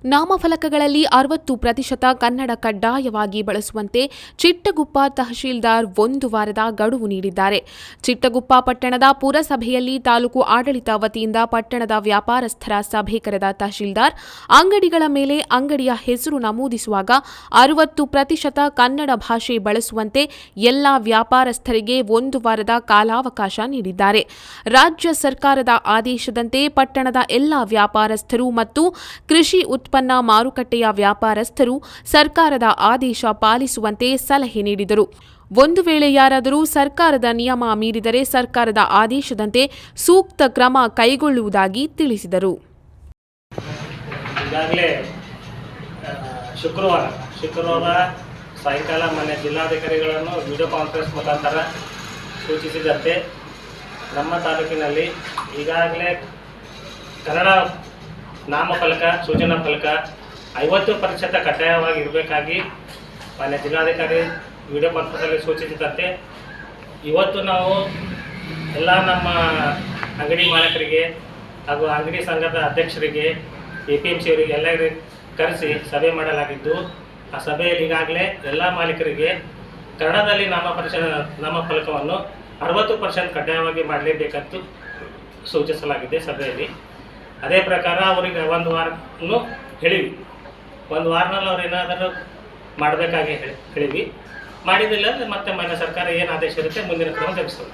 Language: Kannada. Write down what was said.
ನಾಮಫಲಕಗಳಲ್ಲಿ 60% ಕನ್ನಡ ಕಡ್ಡಾಯವಾಗಿ ಬಳಸುವಂತೆ ಚಿಟ್ಟಗುಪ್ಪ ತಹಶೀಲ್ದಾರ್ 1 ವಾರದ ಗಡುವು ನೀಡಿದ್ದಾರೆ. ಚಿಟ್ಟಗುಪ್ಪ ಪಟ್ಟಣದ ಪುರಸಭೆಯಲ್ಲಿ ತಾಲೂಕು ಆಡಳಿತ ವತಿಯಿಂದ ಪಟ್ಟಣದ ವ್ಯಾಪಾರಸ್ಥರ ಸಭೆ ಕರೆದ ತಹಶೀಲ್ದಾರ್, ಅಂಗಡಿಗಳ ಮೇಲೆ ಅಂಗಡಿಯ ಹೆಸರು ನಮೂದಿಸುವಾಗ 60% ಕನ್ನಡ ಭಾಷೆ ಬಳಸುವಂತೆ ಎಲ್ಲಾ ವ್ಯಾಪಾರಸ್ಥರಿಗೆ 1 ವಾರದ ಕಾಲಾವಕಾಶ ನೀಡಿದ್ದಾರೆ. ರಾಜ್ಯ ಸರ್ಕಾರದ ಆದೇಶದಂತೆ ಪಟ್ಟಣದ ಎಲ್ಲಾ ವ್ಯಾಪಾರಸ್ಥರು ಮತ್ತು ಕೃಷಿ ಉತ್ಪನ್ನ ಮಾರುಕಟ್ಟೆಯ ವ್ಯಾಪಾರಸ್ಥರು ಸರ್ಕಾರದ ಆದೇಶ ಪಾಲಿಸುವಂತೆ ಸಲಹೆ ನೀಡಿದರು. ಒಂದು ವೇಳೆ ಯಾರಾದರೂ ಸರ್ಕಾರದ ನಿಯಮ ಮೀರಿದರೆ ಸರ್ಕಾರದ ಆದೇಶದಂತೆ ಸೂಕ್ತ ಕ್ರಮ ಕೈಗೊಳ್ಳುವುದಾಗಿ ತಿಳಿಸಿದರು. ಈಗಾಗಲೇ ಶುಕ್ರವಾರ ಸಾಯಂಕಾಲ ಮಾನ್ಯ ಜಿಲ್ಲಾಧಿಕಾರಿಗಳನ್ನು ವಿಡಿಯೋ ಕಾನ್ಫರೆನ್ಸ್ ಮುಖಾಂತರ ಸೂಚಿಸಿದಂತೆ ನಮ್ಮ ತಾಲೂಕಿನಲ್ಲಿ ಈಗಾಗಲೇ ಕನ್ನಡ ನಾಮಫಲಕ, ಸೂಚನಾ ಫಲಕ 50% ಕಡ್ಡಾಯವಾಗಿ ಇರಬೇಕಾಗಿ ಮಾನ್ಯ ಜಿಲ್ಲಾಧಿಕಾರಿ ವಿಡಿಯೋ ಕಾನ್ಫರೆನ್ಸಲ್ಲಿ ಸೂಚಿಸಿದಂತೆ ಇವತ್ತು ನಾವು ಎಲ್ಲ ನಮ್ಮ ಅಂಗಡಿ ಮಾಲಕರಿಗೆ ಹಾಗೂ ಅಂಗಡಿ ಸಂಘದ ಅಧ್ಯಕ್ಷರಿಗೆ, APMC ಅವರಿಗೆ ಎಲ್ಲರಿಗೆ ಕರೆಸಿ ಸಭೆ ಮಾಡಲಾಗಿದ್ದು, ಆ ಸಭೆಯಲ್ಲಿ ಈಗಾಗಲೇ ಎಲ್ಲ ಮಾಲೀಕರಿಗೆ ಕನ್ನಡದಲ್ಲಿ ನಾಮಫಲಕವನ್ನು 60% ಕಡ್ಡಾಯವಾಗಿ ಮಾಡಲೇಬೇಕಂತ ಸೂಚಿಸಲಾಗಿದೆ ಸಭೆಯಲ್ಲಿ. ಅದೇ ಪ್ರಕಾರ ಅವರಿಗೆ 1 ವಾರನೂ ಹೇಳಿವಿ. 1 ವಾರನಲ್ಲಿ ಅವ್ರು ಏನಾದರೂ ಮಾಡಬೇಕಾಗಿ ಹೇಳಿವಿ. ಮಾಡಿದಿಲ್ಲ ಅಂದರೆ ಮತ್ತೆ ಮಾನ್ಯ ಸರ್ಕಾರ ಏನು ಆದೇಶ ಇರುತ್ತೆ ಮುಂದಿನ ಕ್ರಮ ಜರುಗಿಸ್ತದೆ.